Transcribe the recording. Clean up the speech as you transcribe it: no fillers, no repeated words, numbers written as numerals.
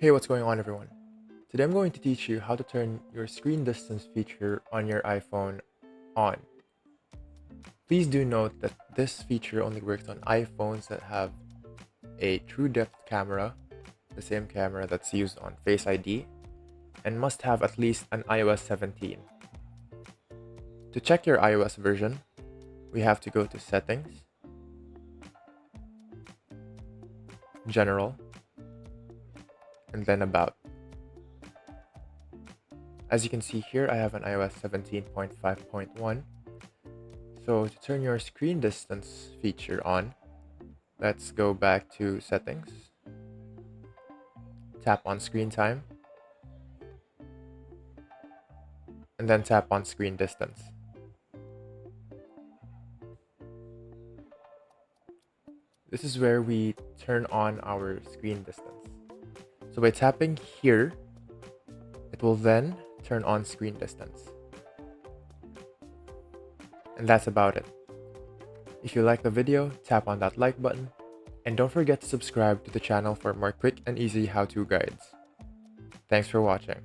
Hey, what's going on everyone? Today I'm going to teach you how to turn your screen distance feature on your iPhone on. Please do note that this feature only works on iPhones that have a TrueDepth camera, the same camera that's used on Face ID, and must have at least an iOS 17. To check your iOS version, we have to go to Settings, General, and then About. As you can see here, I have an iOS 17.5.1. So to turn your screen distance feature on, let's go back to Settings, tap on Screen Time, and then tap on Screen Distance. This is where we turn on our screen distance. So by tapping here, it will then turn on screen distance. And that's about it. If you like the video, tap on that like button, and don't forget to subscribe to the channel for more quick and easy how-to guides. Thanks for watching.